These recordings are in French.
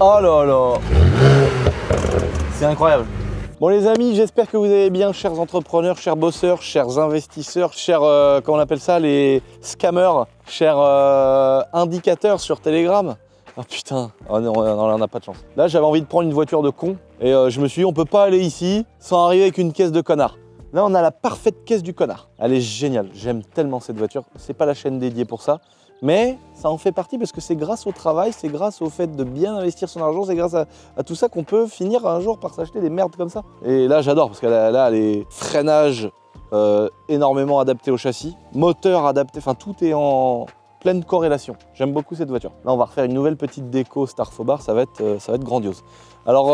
Oh là là. C'est incroyable. Bon les amis, j'espère que vous allez bien, chers entrepreneurs, chers bosseurs, chers investisseurs, chers, comment on appelle ça, les scammers, chers indicateurs sur Telegram. Oh putain, oh non, on n'a pas de chance. Là j'avais envie de prendre une voiture de con et je me suis dit on peut pas aller ici sans arriver avec une caisse de connard. Là on a la parfaite caisse du connard. Elle est géniale, j'aime tellement cette voiture. C'est pas la chaîne dédiée pour ça. Mais ça en fait partie parce que c'est grâce au travail, c'est grâce au fait de bien investir son argent, c'est grâce à tout ça qu'on peut finir un jour par s'acheter des merdes comme ça. Et là j'adore parce que là les freinages énormément adaptés au châssis, moteur adapté, enfin tout est en pleine corrélation. J'aime beaucoup cette voiture. Là on va refaire une nouvelle petite déco Star Fobar, ça va être grandiose. Alors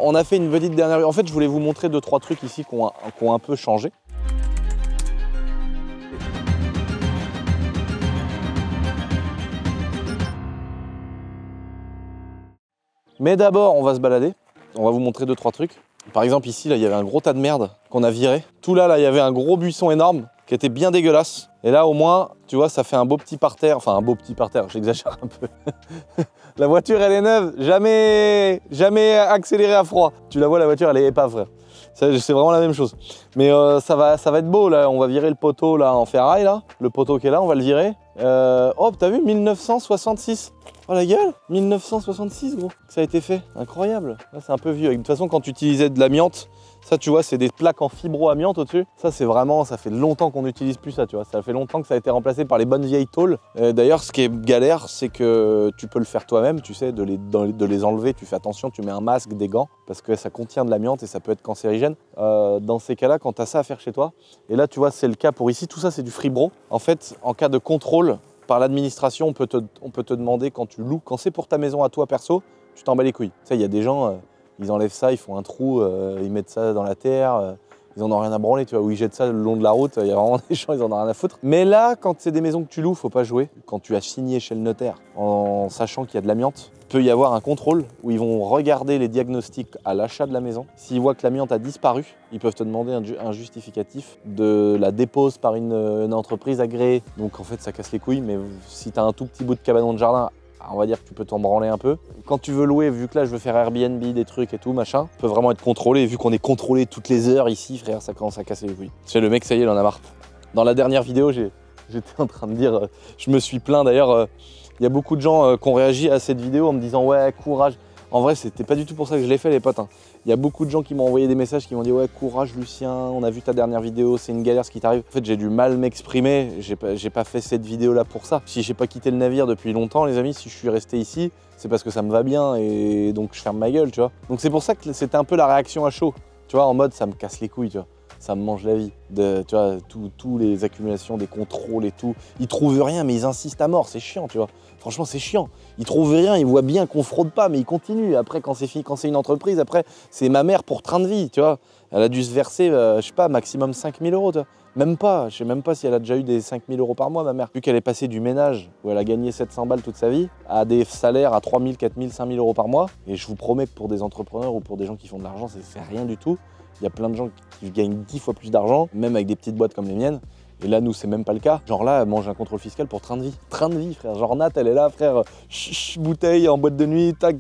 on a fait une petite dernière... En fait je voulais vous montrer 2-3 trucs ici qui ont un peu changé. Mais d'abord, on va se balader. On va vous montrer 2-3 trucs. Par exemple, ici, là, il y avait un gros tas de merde qu'on a viré. Tout là, il y avait un gros buisson énorme qui était bien dégueulasse. Et là, au moins, tu vois, ça fait un beau petit parterre. Enfin, un beau petit parterre, j'exagère un peu. La voiture, elle est neuve. Jamais accélérée à froid. Tu la vois, la voiture, elle est épave, frère. C'est vraiment la même chose. Mais ça va être beau, là. On va virer le poteau, là, en ferraille, là. Le poteau qui est là, on va le virer. Oh, t'as vu, 1966. Oh la gueule, 1966 gros, ça a été fait, incroyable. Là c'est un peu vieux, de toute façon quand tu utilisais de l'amiante, ça tu vois c'est des plaques en fibro-amiante au-dessus. Ça c'est vraiment, ça fait longtemps qu'on n'utilise plus ça tu vois, ça fait longtemps que ça a été remplacé par les bonnes vieilles tôles. D'ailleurs ce qui est galère c'est que tu peux le faire toi-même, tu sais, de les enlever, tu fais attention, tu mets un masque, des gants, parce que ça contient de l'amiante et ça peut être cancérigène. Dans ces cas-là, quand tu as ça à faire chez toi, et là tu vois c'est le cas pour ici, tout ça c'est du Fribro. En fait, en cas de contrôle, par l'administration, on peut te demander quand tu loues, quand c'est pour ta maison à toi perso, tu t'en bats les couilles. Tu sais, il y a des gens, ils enlèvent ça, ils font un trou, ils mettent ça dans la terre, ils en ont rien à branler, tu vois, ou ils jettent ça le long de la route, il y a vraiment des gens, ils en ont rien à foutre. Mais là, quand c'est des maisons que tu loues, faut pas jouer. Quand tu as signé chez le notaire, en sachant qu'il y a de l'amiante, il peut y avoir un contrôle où ils vont regarder les diagnostics à l'achat de la maison. S'ils voient que l'amiante a disparu, ils peuvent te demander un justificatif de la dépose par une entreprise agréée. Donc en fait, ça casse les couilles, mais si tu as un tout petit bout de cabanon de jardin, on va dire que tu peux t'en branler un peu. Quand tu veux louer, vu que là je veux faire Airbnb, des trucs et tout, machin, peut vraiment être contrôlé. Et vu qu'on est contrôlé toutes les heures ici, frère, ça commence à casser les couilles. C'est le mec, ça y est, il en a marre. Dans la dernière vidéo, j'étais en train de dire, je me suis plaint d'ailleurs, il y a beaucoup de gens qui ont réagi à cette vidéo en me disant ouais, courage. En vrai, c'était pas du tout pour ça que je l'ai fait, les potes. Il y a beaucoup de gens qui m'ont envoyé des messages qui m'ont dit ouais, courage Lucien, on a vu ta dernière vidéo, c'est une galère ce qui t'arrive. En fait, j'ai du mal m'exprimer, j'ai pas fait cette vidéo là pour ça. Si j'ai pas quitté le navire depuis longtemps, les amis, si je suis resté ici, c'est parce que ça me va bien et donc je ferme ma gueule, tu vois. Donc c'est pour ça que c'était un peu la réaction à chaud, tu vois, en mode ça me casse les couilles, tu vois. Ça me mange la vie, tu vois, tous les accumulations, des contrôles et tout. Ils trouvent rien, mais ils insistent à mort, c'est chiant, tu vois. Franchement, c'est chiant. Ils trouvent rien, ils voient bien qu'on fraude pas, mais ils continuent. Après, quand c'est fini, quand c'est une entreprise, après, c'est ma mère pour train de vie, tu vois. Elle a dû se verser, je sais pas, maximum 5 000 €, tu vois. Même pas, je sais même pas si elle a déjà eu des 5 000 € par mois, ma mère. Vu qu'elle est passée du ménage, où elle a gagné 700 balles toute sa vie, à des salaires à 3 000, 4 000, 5 000 € par mois. Et je vous promets que pour des entrepreneurs ou pour des gens qui font de l'argent, c'est rien du tout. Il y a plein de gens qui gagnent 10 fois plus d'argent, même avec des petites boîtes comme les miennes. Et là, nous, c'est même pas le cas. Genre là, elle mange un contrôle fiscal pour train de vie. Train de vie, frère. Genre Nat, elle est là, frère, bouteille en boîte de nuit, tac,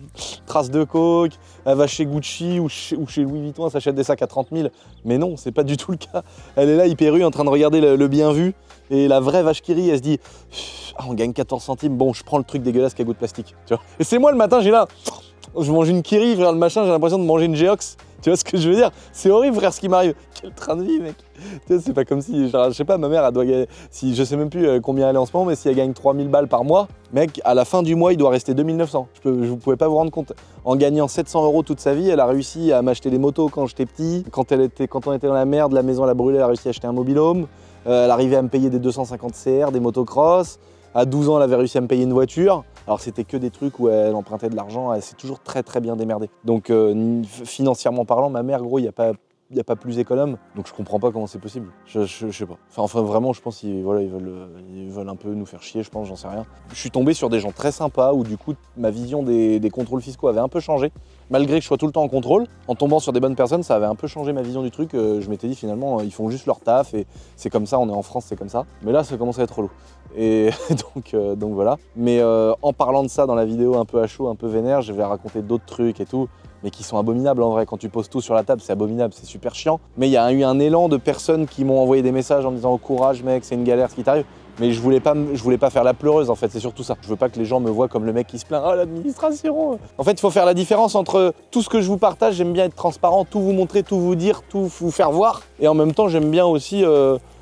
trace de coke. Elle va chez Gucci ou chez Louis Vuitton, elle s'achète des sacs à 30 000. Mais non, c'est pas du tout le cas. Elle est là, hyper en train de regarder le bien vu. Et la vraie vache qui rit, elle se dit ah, on gagne 14 centimes, bon, je prends le truc dégueulasse qui a goût de plastique. Tu vois. Et c'est moi le matin, j'ai là, je mange une Kiri, frère, le machin, j'ai l'impression de manger une Geox. Tu vois ce que je veux dire? C'est horrible, frère, ce qui m'arrive. Quel train de vie, mec. Tu vois, c'est pas comme si, genre, je sais pas, ma mère, elle doit gagner, si, je sais même plus combien elle est en ce moment, mais si elle gagne 3 000 balles par mois, mec, à la fin du mois, il doit rester 2 900. Vous pouvez pas vous rendre compte. En gagnant 700 € toute sa vie, elle a réussi à m'acheter des motos quand j'étais petit. Quand on était dans la merde, la maison, elle a brûlé, elle a réussi à acheter un mobil-home. Elle arrivait à me payer des 250 CR, des motocross. À 12 ans, elle avait réussi à me payer une voiture. Alors, c'était que des trucs où elle empruntait de l'argent. Elle s'est toujours très, très bien démerdée. Donc, financièrement parlant, ma mère, gros, il n'y a pas plus économe. Donc, je comprends pas comment c'est possible. Je sais pas. Enfin, vraiment, je pense qu'ils voilà, ils veulent un peu nous faire chier, je pense, j'en sais rien. Je suis tombé sur des gens très sympas où, du coup, ma vision des contrôles fiscaux avait un peu changé. malgré que je sois tout le temps en contrôle, en tombant sur des bonnes personnes, ça avait un peu changé ma vision du truc. Je m'étais dit finalement, ils font juste leur taf et c'est comme ça, on est en France, c'est comme ça. Mais là, ça commence à être relou. Et donc voilà. Mais en parlant de ça dans la vidéo un peu à chaud, un peu vénère, je vais raconter d'autres trucs et tout, mais qui sont abominables en vrai. Quand tu poses tout sur la table, c'est abominable, c'est super chiant. Mais il y a eu un élan de personnes qui m'ont envoyé des messages en me disant « Oh courage mec, c'est une galère ce qui t'arrive ». Mais je voulais pas faire la pleureuse en fait, c'est surtout ça. Je veux pas que les gens me voient comme le mec qui se plaint « Oh l'administration !» En fait, il faut faire la différence entre tout ce que je vous partage, j'aime bien être transparent, tout vous montrer, tout vous dire, tout vous faire voir. Et en même temps, j'aime bien aussi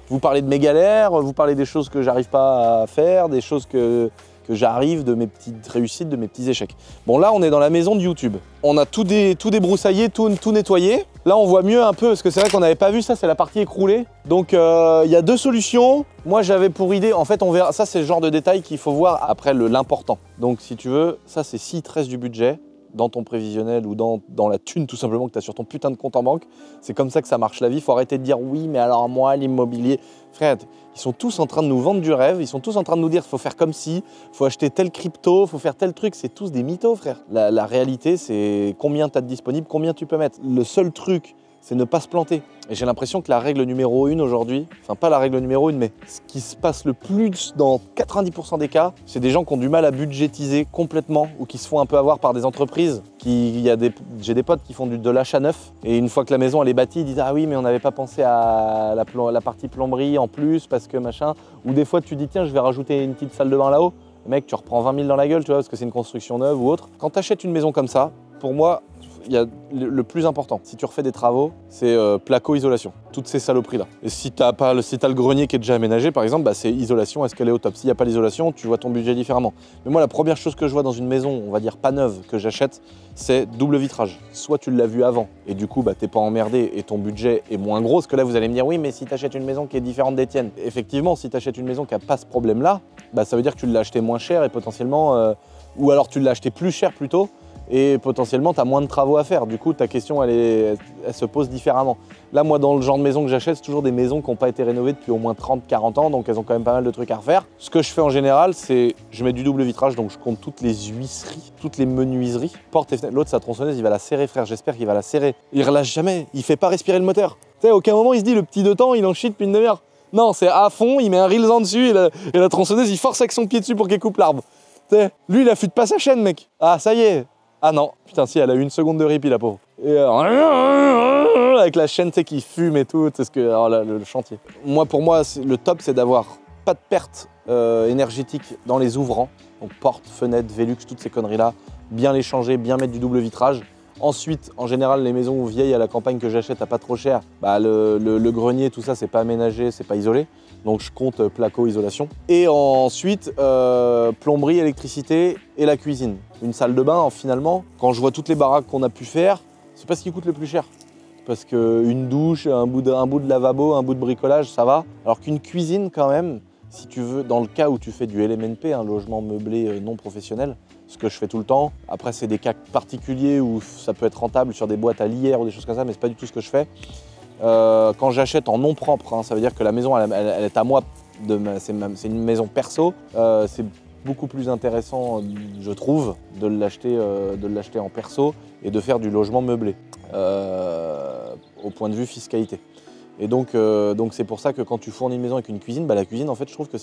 vous parler de mes galères, vous parler des choses que j'arrive pas à faire, des choses que j'arrive, de mes petites réussites, de mes petits échecs. Bon là, on est dans la maison de YouTube. On a tout débroussaillé, tout nettoyé. Là, on voit mieux un peu, parce que c'est vrai qu'on n'avait pas vu ça, c'est la partie écroulée. Donc, il y a deux solutions. Moi, j'avais pour idée, en fait, on verra. Ça, c'est le genre de détail qu'il faut voir après l'important. Donc, si tu veux, ça, c'est s'il te reste du budget dans ton prévisionnel ou dans la thune tout simplement que tu as sur ton putain de compte en banque. C'est comme ça que ça marche la vie. Il faut arrêter de dire oui, mais alors moi, l'immobilier. Frère, ils sont tous en train de nous vendre du rêve. Ils sont tous en train de nous dire qu'il faut faire comme si, il faut acheter tel crypto, il faut faire tel truc. C'est tous des mythos, frère. La réalité, c'est combien tu as de disponible, combien tu peux mettre. Le seul truc, c'est ne pas se planter. Et j'ai l'impression que la règle numéro 1 aujourd'hui, enfin pas la règle numéro 1, mais ce qui se passe le plus dans 90% des cas, c'est des gens qui ont du mal à budgétiser complètement ou qui se font un peu avoir par des entreprises. J'ai des potes qui font de l'achat neuf et une fois que la maison elle est bâtie, ils disent « Ah oui, mais on n'avait pas pensé à la partie plomberie en plus parce que machin ». Ou des fois tu dis « Tiens, je vais rajouter une petite salle de bain là-haut ». Mec, tu reprends 20 000 dans la gueule, tu vois, parce que c'est une construction neuve ou autre. Quand tu achètes une maison comme ça, pour moi, il y a le plus important, si tu refais des travaux, c'est placo-isolation. Toutes ces saloperies-là. Et si t'as le grenier qui est déjà aménagé, par exemple, bah, c'est isolation, est-ce qu'elle est au top? S'il n'y a pas l'isolation, tu vois ton budget différemment. Mais moi, la première chose que je vois dans une maison, on va dire pas neuve, que j'achète, c'est double vitrage. Soit tu l'as vu avant, et du coup, bah, t'es pas emmerdé et ton budget est moins gros, parce que là, vous allez me dire, oui, mais si tu achètes une maison qui est différente des tiennes. Effectivement, si tu achètes une maison qui n'a pas ce problème-là, bah, ça veut dire que tu l'as acheté moins cher et potentiellement, ou alors tu l'as acheté plus cher plutôt, et potentiellement tu as moins de travaux à faire. Du coup, ta question, elle se pose différemment. Là, moi, dans le genre de maison que j'achète, c'est toujours des maisons qui n'ont pas été rénovées depuis au moins 30-40 ans, donc elles ont quand même pas mal de trucs à refaire. Ce que je fais en général, c'est je mets du double vitrage, donc je compte toutes les huisseries, toutes les menuiseries, portes et fenêtres. L'autre, sa tronçonneuse, il va la serrer, frère, j'espère qu'il va la serrer. Il relâche jamais, il fait pas respirer le moteur. Tu sais, à aucun moment, il se dit, le petit de temps, il en chie depuis une demi-heure. Non, c'est à fond, il met un reels en dessus et la tronçonneuse, il force avec son pied dessus pour qu'elle coupe l'arbre. Tu sais, lui, il affûte pas sa chaîne, mec. Ah, ça y est. Ah non, putain si, elle a eu une seconde de répit la pauvre. Et avec la chaîne qui fume et tout, c'est ce que alors, le chantier. Pour moi, le top c'est d'avoir pas de perte énergétique dans les ouvrants, donc portes, fenêtres, Velux, toutes ces conneries là, bien les changer, bien mettre du double vitrage. Ensuite, en général, les maisons vieilles à la campagne que j'achète à pas trop cher, bah, le grenier, tout ça, c'est pas aménagé, c'est pas isolé. Donc je compte placo, isolation. Et ensuite, plomberie, électricité et la cuisine. Une salle de bain, finalement, quand je vois toutes les baraques qu'on a pu faire, c'est pas ce qui coûte le plus cher. Parce qu'une douche, un bout de lavabo, un bout de bricolage, ça va. Alors qu'une cuisine, quand même, si tu veux, dans le cas où tu fais du LMNP, un logement meublé non professionnel, ce que je fais tout le temps. Après, c'est des cas particuliers où ça peut être rentable sur des boîtes à lierre ou des choses comme ça, mais c'est pas du tout ce que je fais. Quand j'achète en nom propre, hein, ça veut dire que la maison, elle est à moi, c'est une maison perso, c'est beaucoup plus intéressant, je trouve, de l'acheter en perso et de faire du logement meublé, au point de vue fiscalité. Et donc c'est pour ça que quand tu fournis une maison avec une cuisine, bah la cuisine, en fait, je trouve que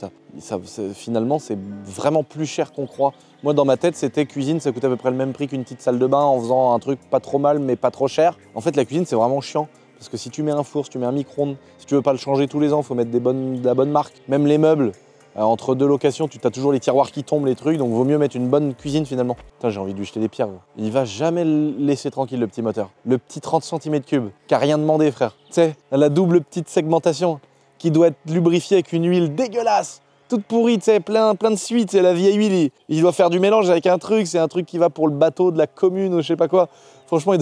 finalement, c'est vraiment plus cher qu'on croit. Moi, dans ma tête, c'était cuisine, ça coûte à peu près le même prix qu'une petite salle de bain en faisant un truc pas trop mal, mais pas trop cher. En fait, la cuisine, c'est vraiment chiant. Parce que si tu mets un four, si tu mets un micro-ondes, si tu veux pas le changer tous les ans, il faut mettre de la bonne marque. Même les meubles, entre deux locations, tu as toujours les tiroirs qui tombent, les trucs, donc vaut mieux mettre une bonne cuisine finalement. Putain, j'ai envie de lui jeter des pierres. Gros. Il va jamais laisser tranquille le petit moteur. Le petit 30 cm3, qui a rien demandé, frère. Tu sais, la double petite segmentation, qui doit être lubrifiée avec une huile dégueulasse, toute pourrie, tu sais, plein de suites, c'est la vieille huile. Il doit faire du mélange avec un truc, c'est un truc qui va pour le bateau de la commune ou je sais pas quoi. Franchement,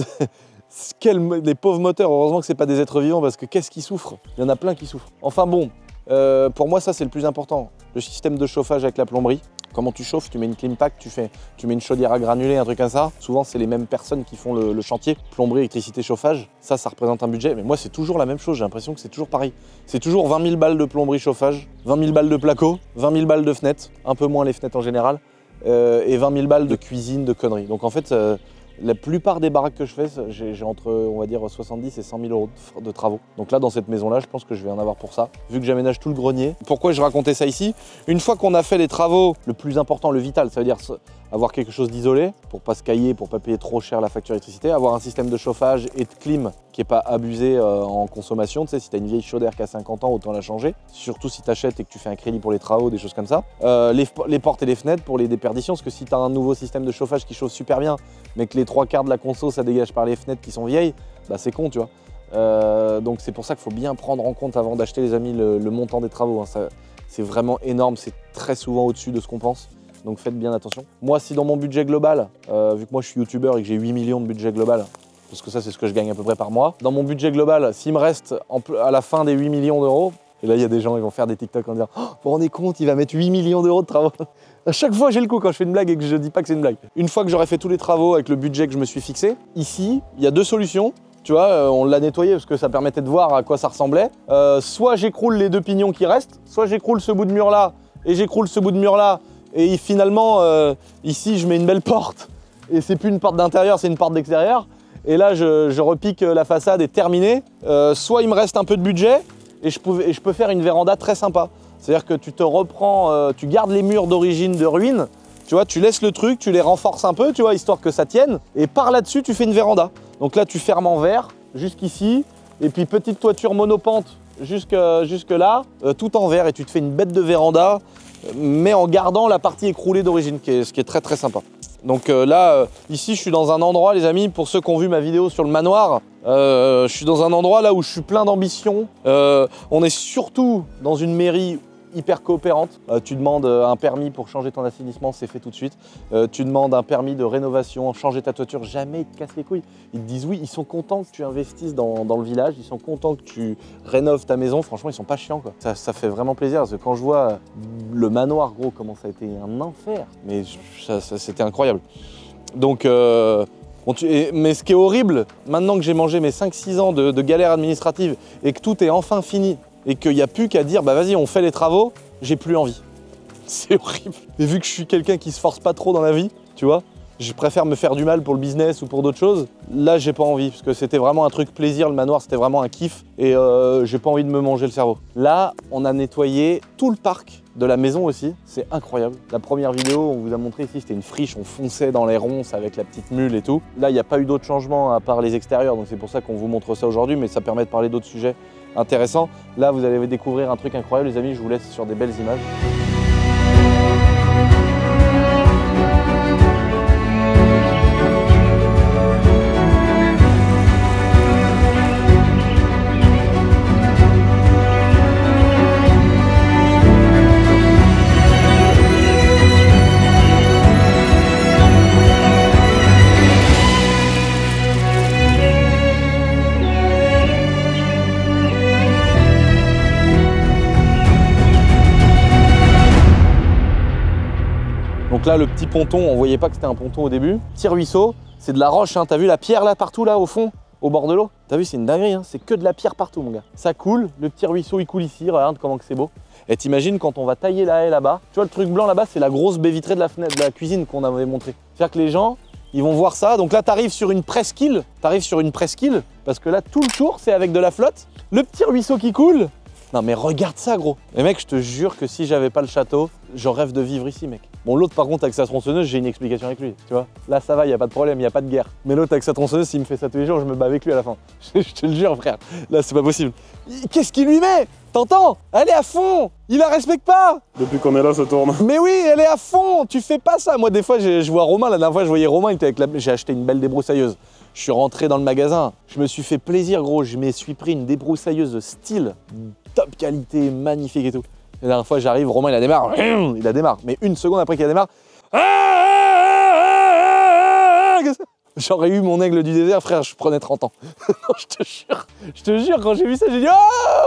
les pauvres moteurs, heureusement que c'est pas des êtres vivants parce que qu'est-ce qu'ils souffrent? Il y en a plein qui souffrent. Enfin bon, pour moi ça c'est le plus important. Le système de chauffage avec la plomberie. Comment tu chauffes? Tu mets une clim pack, tu mets une chaudière à granulés, un truc comme ça. Souvent c'est les mêmes personnes qui font le chantier. Plomberie, électricité, chauffage. Ça représente un budget. Mais moi c'est toujours la même chose, j'ai l'impression que c'est toujours pareil. C'est toujours 20 000 balles de plomberie, chauffage, 20 000 balles de placo, 20 000 balles de fenêtres, un peu moins les fenêtres en général, et 20 000 balles de cuisine, de conneries. Donc en fait, La plupart des baraques que je fais, j'ai entre, on va dire, 70 et 100 000 euros de travaux. Donc là, dans cette maison-là, je pense que je vais en avoir pour ça, vu que j'aménage tout le grenier. Pourquoi je racontais ça ici? Une fois qu'on a fait les travaux, le plus important, le vital, ça veut dire avoir quelque chose d'isolé pour pas se cailler, pour pas payer trop cher la facture d'électricité, avoir un système de chauffage et de clim qui n'est pas abusé en consommation. Tu sais, si tu as une vieille chaudière qui a 50 ans, autant la changer. Surtout si tu achètes et que tu fais un crédit pour les travaux, des choses comme ça. Les portes et les fenêtres pour les déperditions, parce que si tu as un nouveau système de chauffage qui chauffe super bien, mais que les 3/4 de la conso, ça dégage par les fenêtres qui sont vieilles, bah c'est con, tu vois. Donc c'est pour ça qu'il faut bien prendre en compte avant d'acheter, les amis, le montant des travaux. Hein. C'est vraiment énorme, c'est très souvent au-dessus de ce qu'on pense. Donc faites bien attention. Moi, si dans mon budget global, vu que moi je suis youtubeur et que j'ai 8 millions de budget global, parce que ça c'est ce que je gagne à peu près par mois, dans mon budget global, s'il me reste à la fin des 8 millions d'euros, et là il y a des gens qui vont faire des TikTok en disant « Oh, vous vous rendez compte, il va mettre 8 millions d'euros de travaux !» À chaque fois j'ai le coup quand je fais une blague et que je dis pas que c'est une blague. Une fois que j'aurai fait tous les travaux avec le budget que je me suis fixé, ici, il y a deux solutions. Tu vois, on l'a nettoyé parce que ça permettait de voir à quoi ça ressemblait. Soit j'écroule les deux pignons qui restent, soit j'écroule ce bout de mur là et j'écroule ce bout de mur là. Et finalement, ici, je mets une belle porte. Et c'est plus une porte d'intérieur, c'est une porte d'extérieur. Et là, je repique la façade et terminé. Soit il me reste un peu de budget et je peux faire une véranda très sympa. C'est-à-dire que tu te reprends, tu gardes les murs d'origine de ruine. Tu vois, tu laisses le truc, tu les renforces un peu, tu vois, histoire que ça tienne. Et par là-dessus, tu fais une véranda. Donc là, tu fermes en verre jusqu'ici. Et puis, petite toiture monopente jusque là, tout en verre. Et tu te fais une bête de véranda, mais en gardant la partie écroulée d'origine, ce qui est très très sympa. Donc là, ici, je suis dans un endroit, les amis, pour ceux qui ont vu ma vidéo sur le manoir, je suis dans un endroit là où je suis plein d'ambition. On est surtout dans une mairie hyper coopérante. Tu demandes un permis pour changer ton assainissement, c'est fait tout de suite. Tu demandes un permis de rénovation, changer ta toiture, jamais ils te cassent les couilles. Ils te disent oui, ils sont contents que tu investisses dans le village, ils sont contents que tu rénoves ta maison. Franchement, ils sont pas chiants, quoi. Ça fait vraiment plaisir parce que quand je vois le manoir, gros, comment ça a été un enfer, mais c'était incroyable. Donc, mais ce qui est horrible, maintenant que j'ai mangé mes 5-6 ans de galère administrative et que tout est enfin fini, et qu'il n'y a plus qu'à dire, bah vas-y, on fait les travaux, j'ai plus envie. C'est horrible. Et vu que je suis quelqu'un qui se force pas trop dans la vie, tu vois, je préfère me faire du mal pour le business ou pour d'autres choses. Là, j'ai pas envie, parce que c'était vraiment un truc plaisir, le manoir, c'était vraiment un kiff, et j'ai pas envie de me manger le cerveau. Là, on a nettoyé tout le parc de la maison aussi, c'est incroyable. La première vidéo, on vous a montré ici, c'était une friche, on fonçait dans les ronces avec la petite mule et tout. Là, il n'y a pas eu d'autres changements à part les extérieurs, donc c'est pour ça qu'on vous montre ça aujourd'hui, mais ça permet de parler d'autres sujets intéressants. Là, vous allez découvrir un truc incroyable, les amis, je vous laisse sur des belles images. Donc là, le petit ponton, on voyait pas que c'était un ponton au début. Petit ruisseau, c'est de la roche, hein. T'as vu la pierre là, partout là, au fond, au bord de l'eau? T'as vu, c'est une dinguerie, hein. C'est que de la pierre partout, mon gars. Ça coule, le petit ruisseau, il coule ici, regarde comment que c'est beau. Et t'imagines quand on va tailler la haie là-bas, tu vois le truc blanc là-bas, c'est la grosse baie vitrée de la fenêtre de la cuisine qu'on avait montré. C'est-à-dire que les gens, ils vont voir ça. Donc là, t'arrives sur une presqu'île, parce que là, tout le tour, c'est avec de la flotte. Le petit ruisseau qui coule. Non mais regarde ça, gros. Et mec, je te jure que si j'avais pas le château, je rêve de vivre ici, mec. Bon, l'autre par contre avec sa tronçonneuse, j'ai une explication avec lui, tu vois. Là ça va, il y a pas de problème, il y a pas de guerre. Mais l'autre avec sa tronçonneuse, s'il me fait ça tous les jours, je me bats avec lui à la fin. Je te le jure, frère. Là c'est pas possible. Qu'est-ce qu'il lui met? T'entends? Elle est à fond. Il la respecte pas. Depuis qu'on est là, ça tourne. Mais oui, elle est à fond. Tu fais pas ça. Moi des fois, je vois Romain, la dernière fois je voyais Romain, il était avec j'ai acheté une belle débroussailleuse. Je suis rentré dans le magasin, je me suis fait plaisir, gros. Je me suis pris une débroussailleuse de style, top qualité, magnifique et tout. La dernière fois, j'arrive, Romain, il a démarre. Mais une seconde après qu'il a démarre, j'aurais eu mon aigle du désert, frère, je prenais 30 ans. Je te jure, quand j'ai vu ça, j'ai dit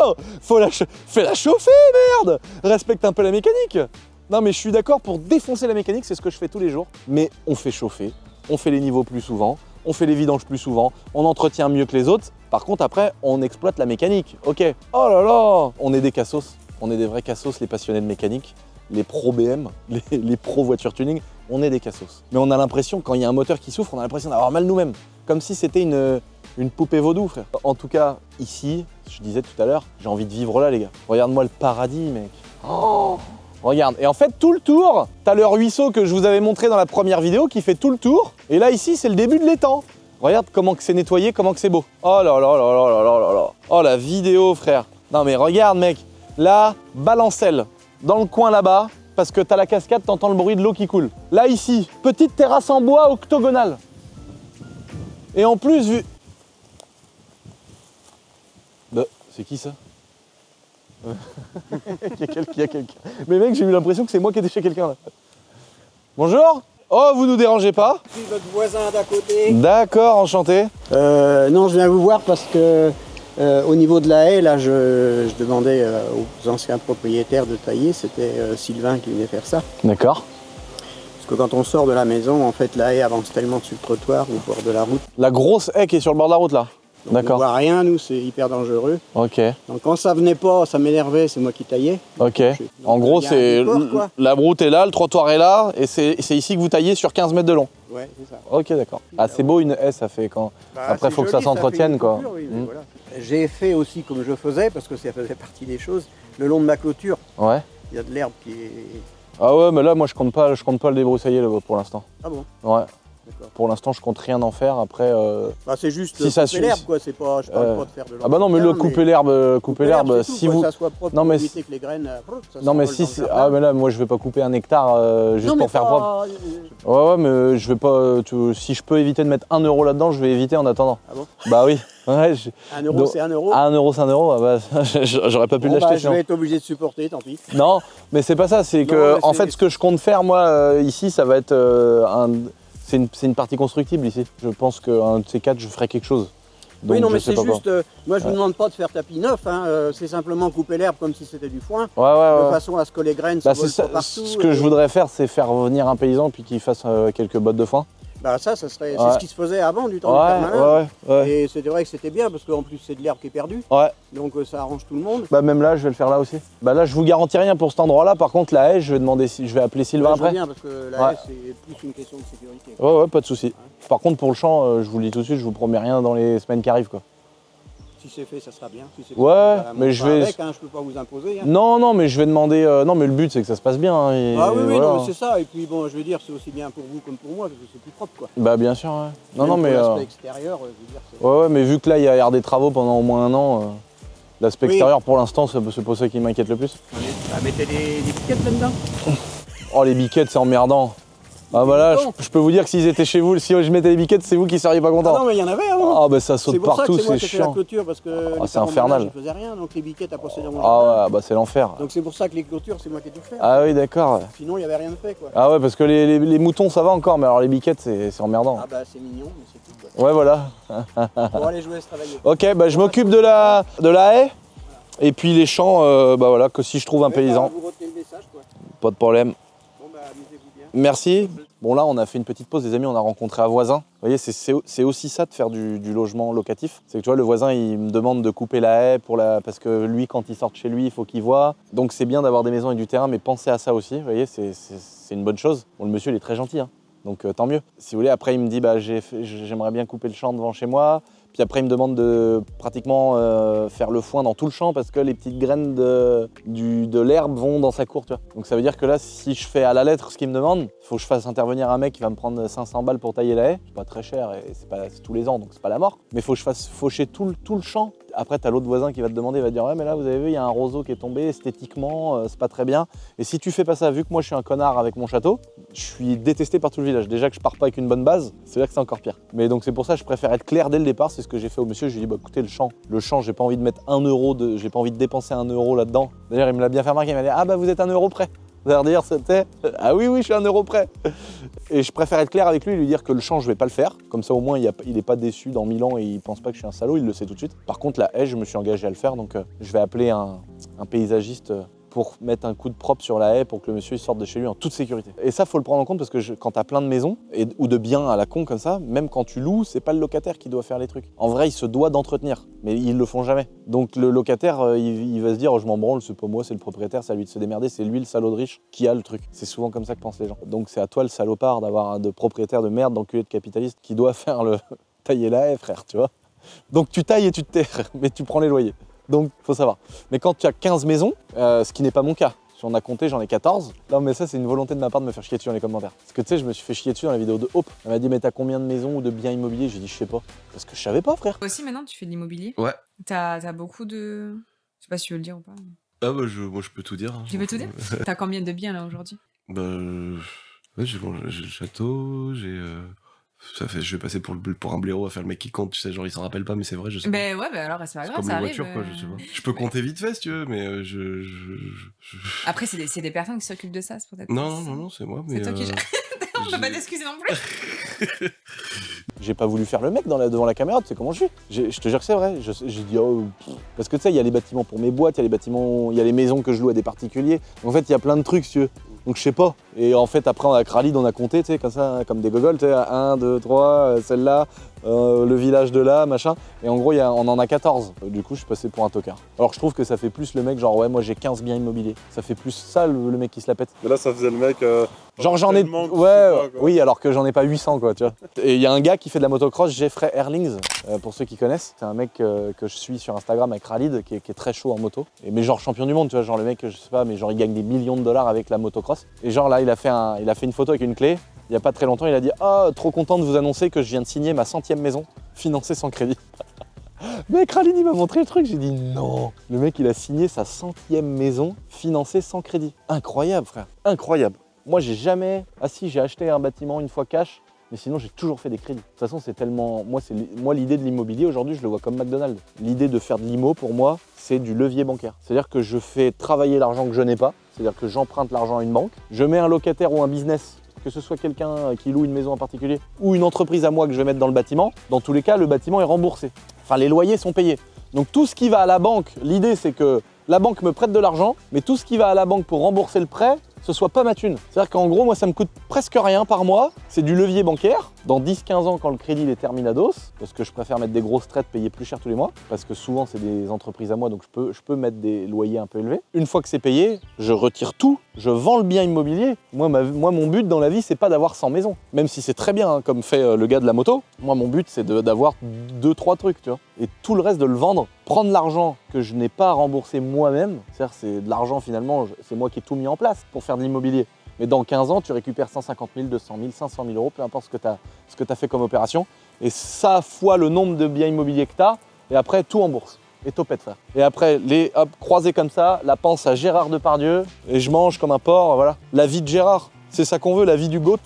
oh, fais-la chauffer, merde. Respecte un peu la mécanique. Non, mais je suis d'accord, pour défoncer la mécanique, c'est ce que je fais tous les jours. Mais on fait chauffer, on fait les niveaux plus souvent, on fait les vidanges plus souvent, on entretient mieux que les autres. Par contre, après, on exploite la mécanique. Ok. Oh là là, on est des cassos. On est des vrais cassos, les passionnés de mécanique, les pros BM, les pros voiture tuning. on est des cassos. Mais on a l'impression, quand il y a un moteur qui souffre, on a l'impression d'avoir mal nous-mêmes. Comme si c'était une poupée vaudou, frère. En tout cas, ici, je disais tout à l'heure, j'ai envie de vivre là, les gars. Regarde-moi le paradis, mec. Oh, regarde. Et en fait, tout le tour, t'as le ruisseau que je vous avais montré dans la première vidéo qui fait tout le tour. Et là, ici, c'est le début de l'étang. Regarde comment que c'est nettoyé, comment que c'est beau. Oh là là là là là là là là. Oh, la vidéo, frère. Non, mais regarde, mec. Là, balancelle. Dans le coin là-bas, parce que t'as la cascade, t'entends le bruit de l'eau qui coule. Là, ici, petite terrasse en bois octogonale. Et en plus, vu... Bah, c'est qui ça? Il y a quelqu'un. Mais mec, j'ai eu l'impression que c'est moi qui étais chez quelqu'un là. Bonjour. Oh, vous nous dérangez pas? Je suis votre voisin d'à côté. D'accord, enchanté. Non, je viens vous voir parce que au niveau de la haie, là, je demandais aux anciens propriétaires de tailler. C'était Sylvain qui venait faire ça. D'accord. Parce que quand on sort de la maison, en fait, la haie avance tellement sur le trottoir ou au bord de la route. La grosse haie qui est sur le bord de la route là. D'accord. On voit rien, nous, c'est hyper dangereux. Ok. Donc quand ça venait pas, ça m'énervait, c'est moi qui taillais. Ok. En gros, c'est la route est là, le trottoir est là, et c'est ici que vous taillez sur 15 mètres de long. Ouais, c'est ça. Ok, d'accord. Ah, c'est beau une haie, ça fait quand. Après, il faut que ça s'entretienne, quoi. Oui, voilà. J'ai fait aussi comme je faisais, parce que ça faisait partie des choses, le long de ma clôture. Ouais. Il y a de l'herbe qui est. Ah ouais, mais là, moi, je compte pas le débroussailler là, pour l'instant. Ah bon? Ouais. Pour l'instant, je compte rien en faire. Après, bah, c'est juste si ça couper l'herbe, quoi. C'est pas, je parle pas de faire de l'herbe. Ah bah non, mais le couper l'herbe, si vous. Que ça soit propre, non mais éviter que les graines. Non mais si, ah mais là, moi, je vais pas couper un hectare juste pour faire propre. Ouais, mais je vais pas. Si je peux éviter de mettre 1 euro là-dedans, je vais éviter en attendant. Ah bon? Bah oui. Ouais, 1 euro, c'est 1 euro. 1 euro, c'est 1 euro. Ah bah, j'aurais pas pu l'acheter. Je vais être obligé de supporter, tant pis. Non, mais c'est pas ça. C'est que, en fait, ce que je compte faire, moi, ici, ça va être c'est une partie constructible ici. Je pense qu'un de ces 4, je ferai quelque chose. Donc, oui, non, mais c'est juste. Moi, je ne vous demande pas de faire tapis neuf. Hein, c'est simplement couper l'herbe comme si c'était du foin. De façon à ce que les graines se volent pas partout. Ce que je voudrais faire, c'est faire venir un paysan puis qu'il fasse quelques bottes de foin. Bah ça serait, c'est ce qui se faisait avant du temps du Père Malin. Ouais. Et c'était vrai que c'était bien parce qu'en plus c'est de l'herbe qui est perdue. Ouais. Donc ça arrange tout le monde. Bah même là, je vais le faire là aussi. Bah là, je vous garantis rien pour cet endroit-là. Par contre, la haie, je vais appeler Sylvain après. Bien parce que la haie, c'est plus une question de sécurité. Ouais, pas de souci. Par contre, pour le champ, je vous le dis tout de suite, je vous promets rien dans les semaines qui arrivent, quoi. Si c'est fait, ça sera bien. Si c'est mais je vais. Avec, hein, je peux pas vous imposer. Hein. Non, mais je vais demander. Non, mais le but c'est que ça se passe bien. Et ah oui, voilà. non, mais c'est ça. Et puis bon, je veux dire, c'est aussi bien pour vous comme pour moi parce que c'est plus propre, quoi. Bah bien sûr. Ouais. Non, mais. L'aspect extérieur, je veux dire. Ouais, mais vu que là il y a des travaux pendant au moins 1 an, l'aspect extérieur pour l'instant, c'est pas ça qui m'inquiète le plus. Mettez des biquettes là-dedans. Oh les biquettes, c'est emmerdant. Ah bah là, je peux vous dire que s'ils étaient chez vous, si je mettais les biquettes, c'est vous qui seriez pas content. Ah non, mais il y en avait avant. Ah bah ça saute partout, c'est chiant. La clôture parce que c'est infernal. Je faisais rien, donc les biquettes à posséder dans mon jardin. Ah ouais, bah c'est l'enfer. Donc c'est pour ça que les clôtures, c'est moi qui ai tout fait. Ah oui, d'accord. Sinon, il n'y avait rien de fait, quoi. Ah ouais, parce que les moutons, ça va encore, mais alors les biquettes, c'est emmerdant. Ah bah c'est mignon, mais c'est tout, quoi. Ouais, voilà. Bon, allez, je vous laisse travailler. Ok, bah je m'occupe de la haie. Et puis les champs, bah voilà, que si je trouve un paysan. Vous retenez le message, quoi. Pas de problème. Bon bah amusez-vous bien. Merci. Bon là, on a fait une petite pause, les amis, on a rencontré un voisin. Vous voyez, c'est aussi ça de faire du logement locatif. C'est que tu vois, le voisin, il me demande de couper la haie parce que lui, quand il sort de chez lui, il faut qu'il voit. Donc c'est bien d'avoir des maisons et du terrain, mais pensez à ça aussi. Vous voyez, c'est une bonne chose. Bon, le monsieur, il est très gentil, hein. Donc tant mieux. Si vous voulez, après, il me dit, bah, j'aimerais bien couper le champ devant chez moi. Puis après, il me demande de pratiquement faire le foin dans tout le champ parce que les petites graines de l'herbe vont dans sa cour, tu vois. Donc ça veut dire que là, si je fais à la lettre ce qu'il me demande, il faut que je fasse intervenir un mec qui va me prendre 500 balles pour tailler la haie. C'est pas très cher et c'est tous les ans, donc c'est pas la mort. Mais il faut que je fasse faucher tout le champ. Après, tu as l'autre voisin qui va te demander, il va te dire « Ouais, mais là, vous avez vu, il y a un roseau qui est tombé, esthétiquement, c'est pas très bien. » Et si tu fais pas ça, vu que moi, je suis un connard avec mon château, je suis détesté par tout le village. Déjà que je pars pas avec une bonne base, c'est-à-dire que c'est encore pire. Mais donc, c'est pour ça que je préfère être clair dès le départ. C'est ce que j'ai fait au monsieur. Je lui ai dit « Bah, écoutez, le champ, j'ai pas envie de mettre 1 euro, j'ai pas envie de dépenser 1 euro là-dedans. » D'ailleurs, il me l'a bien fait remarquer. Il m'a dit « Ah, bah, vous êtes 1 euro près. » C'est-à-dire, c'était « Ah oui, je suis 1 euro près. » Et je préfère être clair avec lui et lui dire que le champ, je vais pas le faire. Comme ça, au moins, il est pas déçu dans 1000 ans et il pense pas que je suis un salaud, il le sait tout de suite. Par contre, la haie, je me suis engagé à le faire, donc je vais appeler un paysagiste pour mettre un coup de propre sur la haie pour que le monsieur il sorte de chez lui en toute sécurité. Et ça, faut le prendre en compte parce que quand tu as plein de maisons ou de biens à la con comme ça, même quand tu loues, c'est pas le locataire qui doit faire les trucs. En vrai, il se doit d'entretenir, mais ils le font jamais. Donc le locataire, il va se dire, oh, je m'en branle, c'est pas moi, c'est le propriétaire, c'est à lui de se démerder, c'est lui le salaud de riche qui a le truc. C'est souvent comme ça que pensent les gens. Donc c'est à toi le salopard d'avoir un propriétaire de merde, d'enculé de capitaliste qui doit faire le tailler la haie, frère, tu vois. Donc tu tailles et tu te tais, mais tu prends les loyers. Donc faut savoir. Mais quand tu as 15 maisons, ce qui n'est pas mon cas, si on a compté, j'en ai 14. Non mais ça c'est une volonté de ma part de me faire chier dessus dans les commentaires. Parce que tu sais, je me suis fait chier dessus dans la vidéo de Hope. Elle m'a dit mais t'as combien de maisons ou de biens immobiliers? J'ai dit je sais pas. Parce que je savais pas, frère. Toi aussi maintenant tu fais de l'immobilier? Ouais. T'as beaucoup de... Je sais pas si tu veux le dire ou pas. Ah bah moi je peux tout dire. Hein. Tu veux tout dire? T'as combien de biens là aujourd'hui? Bah ouais, j'ai le château, ça fait, je vais passer pour un blaireau à faire le mec qui compte, tu sais, genre il s'en rappelle pas, mais c'est vrai, je sais pas. Ben ouais, ben alors c'est pas grave, comme ça les arrive. voitures, quoi, je sais pas. Je peux compter vite fait si tu veux, mais Après, c'est des personnes qui s'occupent de ça, c'est peut-être. Non, c'est moi, mais. C'est toi qui gères. On peut pas t'excuser non plus. J'ai pas voulu faire le mec devant la caméra, tu sais comment je suis. Je te jure que c'est vrai. J'ai dit, oh, parce que tu sais, il y a les bâtiments pour mes boîtes, il y a les bâtiments, il y a les maisons que je loue à des particuliers. En fait, il y a plein de trucs, si tu veux. Donc je sais pas. Et en fait, après, avec Khalid, on a compté, tu sais, comme ça, comme des gogoles, tu sais, 1, 2, 3, celle-là, le village de là, machin. Et en gros, on en a 14. Du coup, je suis passé pour un tocard. Alors que je trouve que ça fait plus le mec, genre, ouais, moi j'ai 15 biens immobiliers. Ça fait plus ça, le mec qui se la pète. Mais là, ça faisait le mec. Genre, j'en ai. Ouais, oui, alors que j'en ai pas 800, quoi, tu vois. Et il y a un gars qui fait de la motocross, Jeffrey Erlings, pour ceux qui connaissent. C'est un mec que je suis sur Instagram avec Khalid, qui est très chaud en moto. Mais genre champion du monde, tu vois, genre le mec, je sais pas, mais genre il gagne des millions de dollars avec la motocross. Et genre là, il a fait une photo avec une clé. Il y a pas très longtemps, il a dit « Ah, trop content de vous annoncer que je viens de signer ma 100e maison, financée sans crédit. » Mec, Khalid, il m'a montré le truc, j'ai dit « Non !» Le mec, il a signé sa 100e maison, financée sans crédit. Incroyable, frère, incroyable. Moi, j'ai jamais... Ah si, j'ai acheté un bâtiment une fois cash, mais sinon, j'ai toujours fait des crédits. De toute façon, c'est tellement... Moi, l'idée de l'immobilier, aujourd'hui, je le vois comme McDonald's. L'idée de faire de l'immo, pour moi, c'est du levier bancaire. C'est-à-dire que je fais travailler l'argent que je n'ai pas, c'est-à-dire que j'emprunte l'argent à une banque, je mets un locataire ou un business, que ce soit quelqu'un qui loue une maison en particulier, ou une entreprise à moi que je vais mettre dans le bâtiment, dans tous les cas, le bâtiment est remboursé. Enfin, les loyers sont payés. Donc tout ce qui va à la banque, l'idée, c'est que la banque me prête de l'argent, mais tout ce qui va à la banque pour rembourser le prêt, ce soit pas ma thune. C'est-à-dire qu'en gros, moi, ça me coûte presque rien par mois. C'est du levier bancaire. Dans 10-15 ans, quand le crédit il est terminados, parce que je préfère mettre des grosses traites, payer plus cher tous les mois, parce que souvent, c'est des entreprises à moi, donc je peux mettre des loyers un peu élevés. Une fois que c'est payé, je retire tout, je vends le bien immobilier. Moi, mon but dans la vie, c'est pas d'avoir 100 maisons. Même si c'est très bien, hein, comme fait le gars de la moto. Moi, mon but, c'est d'avoir 2-3 trucs, tu vois. Et tout le reste, de le vendre, prendre l'argent que je n'ai pas remboursé moi-même. C'est-à-dire, c'est de l'argent, finalement, c'est moi qui ai tout mis en place pour faire de l'immobilier. Mais dans 15 ans, tu récupères 150 000, 200 000, 500 000 euros, peu importe ce que tu as fait comme opération. Et ça fois le nombre de biens immobiliers que tu as, et après, tout en bourse. Et topette, frère. Et après, croisés comme ça, la panse à Gérard Depardieu, et je mange comme un porc, voilà. La vie de Gérard, c'est ça qu'on veut, la vie du GOAT.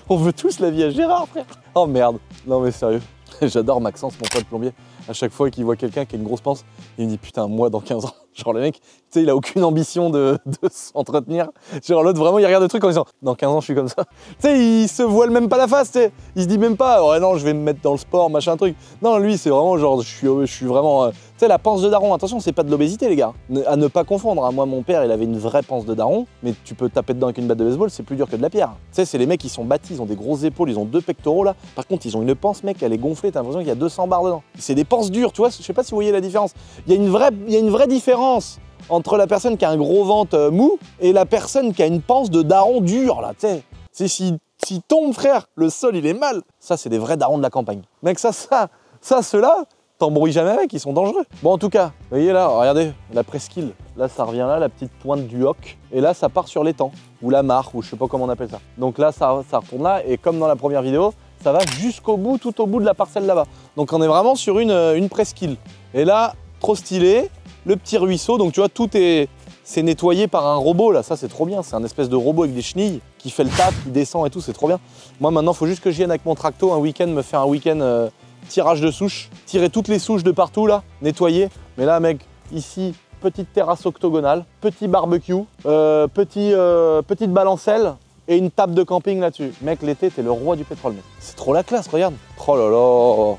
On veut tous la vie à Gérard, frère. Oh merde, non mais sérieux. J'adore Maxence, mon pote plombier. À chaque fois qu'il voit quelqu'un qui a une grosse panse, il me dit putain, moi dans 15 ans. Genre le mec, tu sais, il a aucune ambition de s'entretenir. Genre l'autre, vraiment, il regarde le truc en disant dans 15 ans, je suis comme ça. Tu sais, il se voile même pas la face, tu sais. Il se dit même pas, ouais, non, je vais me mettre dans le sport, machin truc. Non, lui, c'est vraiment genre, je suis vraiment. Tu sais, la panse de daron, attention, c'est pas de l'obésité, les gars. À ne pas confondre. Hein. Moi, mon père, il avait une vraie panse de daron, mais tu peux taper dedans avec une batte de baseball, c'est plus dur que de la pierre. Tu sais, c'est les mecs qui sont bâtis, ils ont des grosses épaules, ils ont 2 pectoraux là. Par contre, ils ont une panse, mec, elle est gonflée, t'as l'impression qu'il y a 200 barres dedans. C'est des panses dures, tu vois, je sais pas si vous voyez la différence. Il y a une vraie différence entre la personne qui a un gros ventre mou et la personne qui a une panse de daron dur, là, tu sais. C'est s'il tombe, frère, le sol, il est mal. Ça, c'est des vrais darons de la campagne. Mec, ceux-là, t'embrouilles jamais avec, ils sont dangereux. Bon, en tout cas, vous voyez là, regardez, la presqu'île. Là, ça revient là, la petite pointe du hoc. Et là, ça part sur l'étang, ou la mare, ou je sais pas comment on appelle ça. Donc là, ça retourne là, et comme dans la première vidéo, ça va jusqu'au bout, tout au bout de la parcelle là-bas. Donc on est vraiment sur une presqu'île. Et là, trop stylé. Le petit ruisseau, donc tu vois, c'est nettoyé par un robot là, ça c'est trop bien, c'est un espèce de robot avec des chenilles qui fait le taf, qui descend et tout, c'est trop bien. Moi maintenant, il faut juste que je vienne avec mon tracto un week-end, me faire un week-end tirage de souches, tirer toutes les souches de partout là, nettoyer. Mais là mec, ici, petite terrasse octogonale, petit barbecue, petite balancelle et une table de camping là-dessus. Mec, l'été, t'es le roi du pétrole, mec. C'est trop la classe, regarde. Oh là là.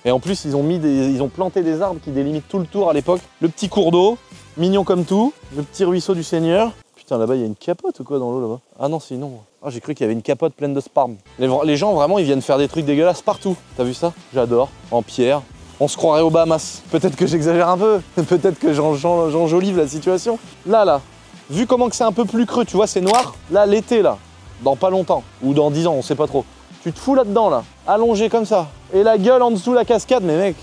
Et en plus, ils ont planté des arbres qui délimitent tout le tour à l'époque. Le petit cours d'eau, mignon comme tout, le petit ruisseau du Seigneur. Putain, là-bas, il y a une capote ou quoi dans l'eau là-bas? Ah non, c'est une ombre. Ah, j'ai cru qu'il y avait une capote pleine de sperme. Les gens, vraiment, ils viennent faire des trucs dégueulasses partout. T'as vu ça? J'adore. En pierre. On se croirait aux Bahamas. Peut-être que j'exagère un peu. Peut-être que j'enjolive la situation. Là, vu comment que c'est un peu plus creux, tu vois, c'est noir. Là, l'été, là, dans pas longtemps, ou dans 10 ans, on sait pas trop. Tu te fous là-dedans, là, allongé comme ça. Et la gueule en dessous de la cascade, mais mec,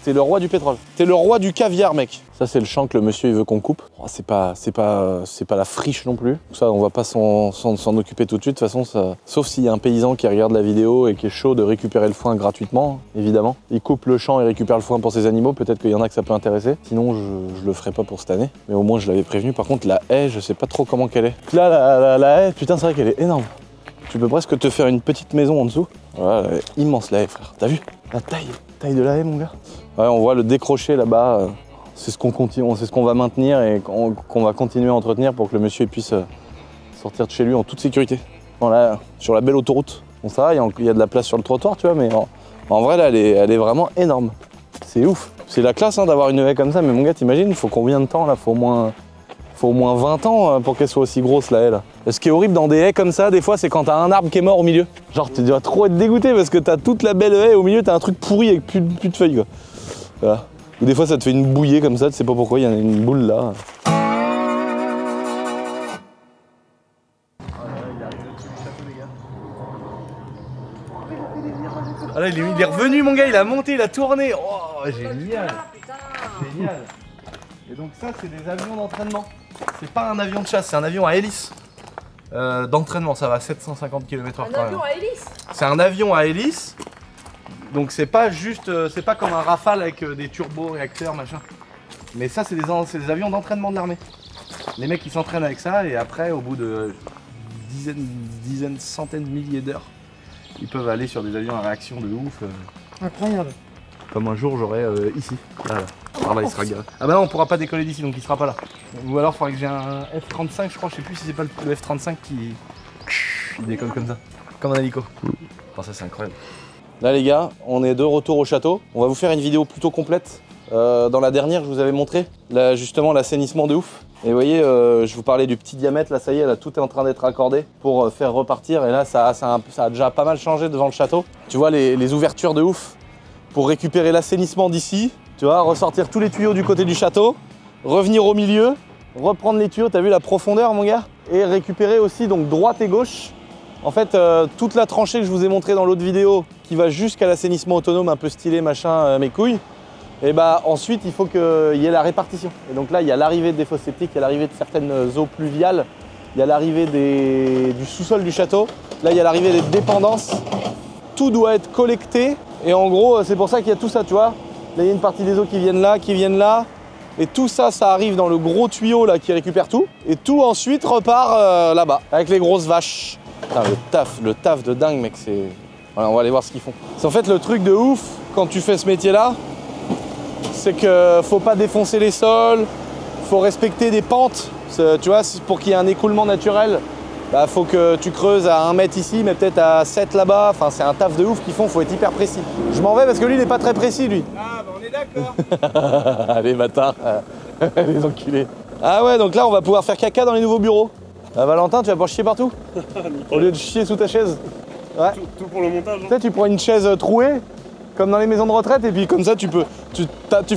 t'es le roi du pétrole. T'es le roi du caviar, mec. Ça, c'est le champ que le monsieur il veut qu'on coupe. Oh, c'est pas la friche non plus. Ça, on va pas s'en occuper tout de suite. De toute façon, ça... sauf s'il y a un paysan qui regarde la vidéo et qui est chaud de récupérer le foin gratuitement, évidemment. Il coupe le champ et récupère le foin pour ses animaux. Peut-être qu'il y en a que ça peut intéresser. Sinon, je le ferai pas pour cette année. Mais au moins, je l'avais prévenu. Par contre, la haie, je sais pas trop comment qu'elle est. Là, la haie, putain, c'est vrai qu'elle est énorme. Tu peux presque te faire une petite maison en dessous. Voilà, elle est immense la haie, frère. T'as vu la taille de la haie, mon gars? Ouais, on voit le décroché là-bas. C'est ce qu'on continue, c'est ce qu'on va maintenir et qu'on va continuer à entretenir pour que le monsieur puisse sortir de chez lui en toute sécurité. Voilà, sur la belle autoroute. Bon, ça va, il y a de la place sur le trottoir, tu vois, mais en vrai, là, elle est vraiment énorme. C'est ouf. C'est la classe hein, d'avoir une haie comme ça, mais mon gars, t'imagines, il faut combien de temps là? Faut au moins 20 ans pour qu'elle soit aussi grosse la haie là. Et ce qui est horrible dans des haies comme ça, des fois, c'est quand t'as un arbre qui est mort au milieu. Genre, tu dois trop être dégoûté parce que t'as toute la belle haie, au milieu, t'as un truc pourri avec plus de feuilles, quoi. Voilà. Ou des fois, ça te fait une bouillée comme ça, tu sais pas pourquoi, il y a une boule là. Ah là, il est revenu, mon gars, il a monté, il a tourné. Oh, génial. Génial. Et donc ça, c'est des avions d'entraînement. C'est pas un avion de chasse, c'est un avion à hélice. D'entraînement, ça va à 750 km/h. Un avion à hélice? C'est un avion à hélice. Donc c'est pas juste, c'est pas comme un Rafale avec des turbo-réacteurs, machin. Mais ça, c'est des avions d'entraînement de l'armée. Les mecs, ils s'entraînent avec ça et après, au bout de dizaines, centaines de milliers d'heures, ils peuvent aller sur des avions à réaction de ouf. Incroyable. Comme un jour, j'aurai ici. Là. Par là, il sera garé. Ah bah non, on pourra pas décoller d'ici, donc il sera pas là. Ou alors, il faudrait que j'ai un F-35, je crois, je sais plus si c'est pas le F-35 qui décolle comme ça. Comme un hélico. Enfin, ça, c'est incroyable. Là les gars, on est de retour au château. On va vous faire une vidéo plutôt complète. Dans la dernière, je vous avais montré là, justement l'assainissement de ouf. Et vous voyez, je vous parlais du petit diamètre, là ça y est, là, tout est en train d'être accordé pour faire repartir. Et là, ça a déjà pas mal changé devant le château. Tu vois les ouvertures de ouf pour récupérer l'assainissement d'ici. Tu vois, ressortir tous les tuyaux du côté du château, revenir au milieu, reprendre les tuyaux, t'as vu la profondeur mon gars? Et récupérer aussi donc droite et gauche. En fait, toute la tranchée que je vous ai montrée dans l'autre vidéo, qui va jusqu'à l'assainissement autonome un peu stylé, machin, mes couilles, et bah ensuite il faut qu'il y ait la répartition. Et donc là, il y a l'arrivée des fosses septiques, il y a l'arrivée de certaines eaux pluviales, il y a l'arrivée du sous-sol du château, là il y a l'arrivée des dépendances. Tout doit être collecté, et en gros, c'est pour ça qu'il y a tout ça, tu vois. Là, il y a une partie des eaux qui viennent là, et tout ça, ça arrive dans le gros tuyau là qui récupère tout, et tout ensuite repart là-bas, avec les grosses vaches. Putain, le taf de dingue, mec, c'est... Voilà, on va aller voir ce qu'ils font. C'est en fait le truc de ouf, quand tu fais ce métier-là, c'est que faut pas défoncer les sols, faut respecter des pentes. Tu vois, pour qu'il y ait un écoulement naturel, bah, faut que tu creuses à 1 mètre ici, mais peut-être à 7 là-bas. Enfin, c'est un taf de ouf qu'ils font, faut être hyper précis. Je m'en vais parce que lui, il est pas très précis, lui. Ah, bah on est d'accord. Allez, bâtard. Les enculés. Ah ouais, donc là, on va pouvoir faire caca dans les nouveaux bureaux. Valentin, tu vas pas chier partout? Au lieu de chier sous ta chaise. Ouais. Tout pour le montage. Tu sais, tu prends une chaise trouée, comme dans les maisons de retraite, et puis comme ça, tu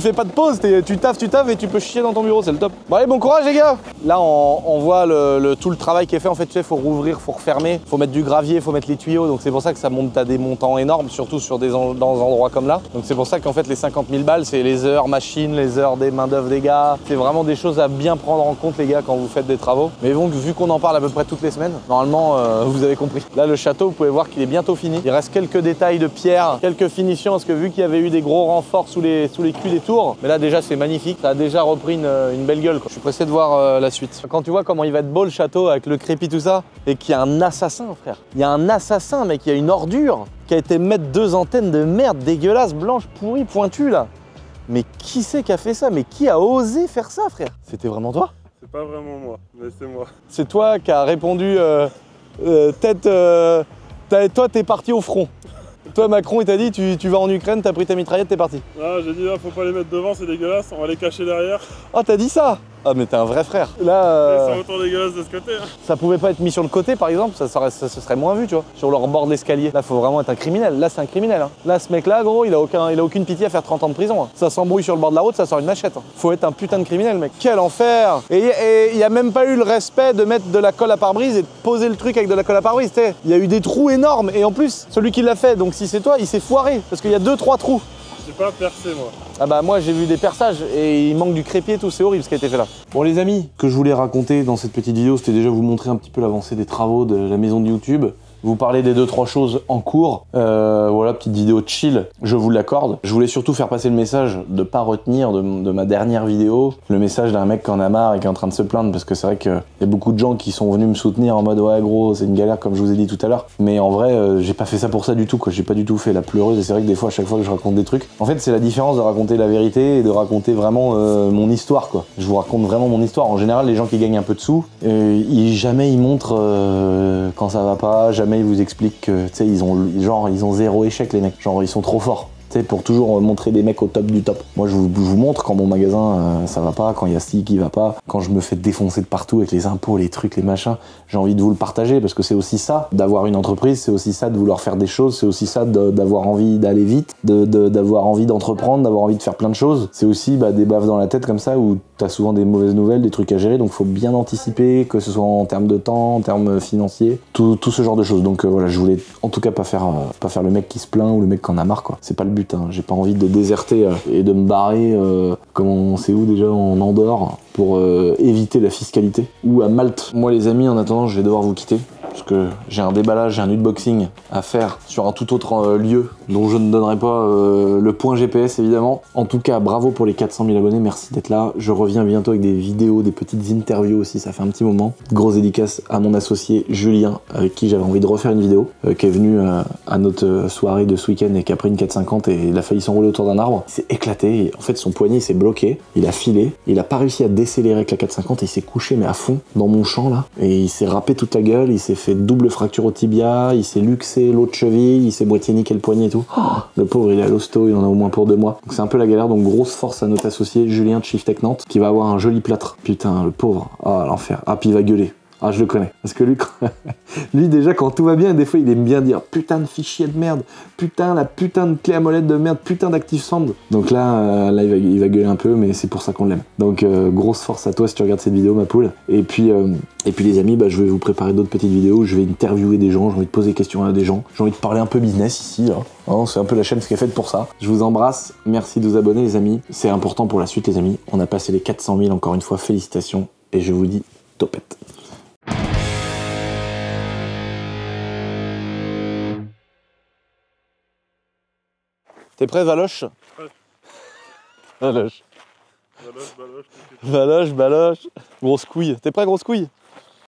fais pas de pause, tu taffes et tu peux chier dans ton bureau, c'est le top. Bon allez, bon courage les gars. Là, on voit tout le travail qui est fait. En fait, tu sais, faut rouvrir, faut refermer, faut mettre du gravier, faut mettre les tuyaux. Donc c'est pour ça que ça monte à des montants énormes, surtout sur dans des endroits comme là. Donc c'est pour ça qu'en fait, les 50 000 balles, c'est les heures machines, les heures des main d'œuvre des gars. C'est vraiment des choses à bien prendre en compte les gars quand vous faites des travaux. Mais bon, vu qu'on en parle à peu près toutes les semaines, normalement, vous avez compris. Là, le château, vous pouvez voir qu'il est bientôt fini. Il reste quelques détails de pierre, quelques finitions, parce que vu qu'il y avait eu des gros renforts sous les culs des tours, mais là déjà c'est magnifique, ça a déjà repris une belle gueule, quoi. Je suis pressé de voir la suite. Quand tu vois comment il va être beau le château avec le crépi tout ça, et qu'il y a un assassin frère. Il y a un assassin mec, il y a une ordure qui a été mettre 2 antennes de merde dégueulasses, blanches, pourries, pointues là. Mais qui c'est qui a fait ça? Mais qui a osé faire ça frère? C'était vraiment toi? C'est pas vraiment moi, mais c'est moi. C'est toi qui as répondu toi t'es parti au front. Toi, Macron, il t'a dit, tu vas en Ukraine, t'as pris ta mitraillette, t'es parti. Ah, j'ai dit, là, faut pas les mettre devant, c'est dégueulasse, on va les cacher derrière. Oh, t'as dit ça? Ah mais t'es un vrai frère. Ils Là, sont autant dégueulasses de ce côté. Hein. ça pouvait pas être mis sur le côté par exemple, ça serait moins vu, tu vois. Sur leur bord de l'escalier. Là, faut vraiment être un criminel. Là, c'est un criminel. Hein. Là, ce mec-là, gros, il a aucune pitié à faire 30 ans de prison. Hein. Ça s'embrouille sur le bord de la route, ça sort une machette. Hein. Faut être un putain de criminel, mec. Quel enfer. Et il y a même pas eu le respect de mettre de la colle à pare-brise et de poser le truc avec de la colle à pare-brise. Il y a eu des trous énormes. Et en plus, celui qui l'a fait, donc si c'est toi, il s'est foiré. Parce qu'il y a 2-3 trous. J'ai pas percé moi. Ah bah moi j'ai vu des perçages et il manque du crépier et tout, c'est horrible ce qui a été fait là. Bon les amis, ce que je voulais raconter dans cette petite vidéo, c'était déjà vous montrer un petit peu l'avancée des travaux de la maison de YouTube. Vous parler des 2-3 choses en cours. Voilà, petite vidéo chill, je vous l'accorde. Je voulais surtout faire passer le message de pas retenir de ma dernière vidéo le message d'un mec qui en a marre et qui est en train de se plaindre, parce que c'est vrai qu'il y a beaucoup de gens qui sont venus me soutenir en mode ouais gros c'est une galère comme je vous ai dit tout à l'heure. Mais en vrai j'ai pas fait ça pour ça du tout quoi, j'ai pas du tout fait la pleureuse, et c'est vrai que des fois à chaque fois que je raconte des trucs, en fait c'est la différence de raconter la vérité et de raconter vraiment mon histoire quoi. Je vous raconte vraiment mon histoire. En général les gens qui gagnent un peu de sous, jamais ils montrent quand ça va pas, jamais ils vous expliquent que tu sais ils ont 0 échec les mecs, genre ils sont trop forts. Pour toujours montrer des mecs au top du top. Moi je vous montre quand mon magasin ça va pas, quand il y a ci qui va pas, quand je me fais défoncer de partout avec les impôts, les trucs, les machins. J'ai envie de vous le partager parce que c'est aussi ça d'avoir une entreprise, c'est aussi ça de vouloir faire des choses, c'est aussi ça d'avoir envie d'aller vite, d'avoir envie d'entreprendre, d'avoir envie de faire plein de choses. C'est aussi des baffes dans la tête comme ça où t'as souvent des mauvaises nouvelles, des trucs à gérer, donc faut bien anticiper, que ce soit en termes de temps, en termes financiers, tout ce genre de choses. Donc voilà, je voulais en tout cas pas faire le mec qui se plaint ou le mec qui en a marre quoi. C'est pas le but. J'ai pas envie de déserter et de me barrer c'est où déjà, en Andorre, pour éviter la fiscalité, ou à Malte. Moi les amis, en attendant je vais devoir vous quitter parce que j'ai un déballage, j'ai un unboxing à faire sur un tout autre lieu dont je ne donnerai pas le point GPS évidemment. En tout cas, bravo pour les 400 000 abonnés, merci d'être là. Je reviens bientôt avec des vidéos, des petites interviews aussi, ça fait un petit moment. Grosse dédicace à mon associé Julien, avec qui j'avais envie de refaire une vidéo, qui est venu à notre soirée de ce week-end et qui a pris une 450 et il a failli s'enrouler autour d'un arbre. Il s'est éclaté, et en fait son poignet s'est bloqué, il a filé, il a pas réussi à décélérer avec la 450 et il s'est couché mais à fond dans mon champ là, et il s'est râpé toute la gueule, il s'est fait double fracture au tibia, il s'est luxé l'autre cheville, il s'est boîtier niqué le poignet et tout. Oh, le pauvre il est à l'hosto, il en a au moins pour 2 mois. Donc c'est un peu la galère, donc grosse force à notre associé Julien de Shift Tech Nantes qui va avoir un joli plâtre. Putain, le pauvre, ah l'enfer. Ah puis il va gueuler. Ah je le connais, parce que lui déjà quand tout va bien, des fois il aime bien dire putain de fichier de merde, putain la putain de clé à molette de merde, putain d'active sound. Donc là il va gueuler un peu, mais c'est pour ça qu'on l'aime. Donc grosse force à toi si tu regardes cette vidéo ma poule. Et puis les amis, je vais vous préparer d'autres petites vidéos où je vais interviewer des gens, j'ai envie de poser des questions à des gens, j'ai envie de parler un peu business ici là. Hein, c'est un peu la chaîne qui est faite pour ça. Je vous embrasse, merci de vous abonner les amis, c'est important pour la suite les amis. On a passé les 400 000 encore une fois, félicitations, et je vous dis topette. T'es prêt, Valoche? Ouais. Valoche. Baloche, baloche, Valoche, baloche. Grosse couille. T'es prêt, grosse couille?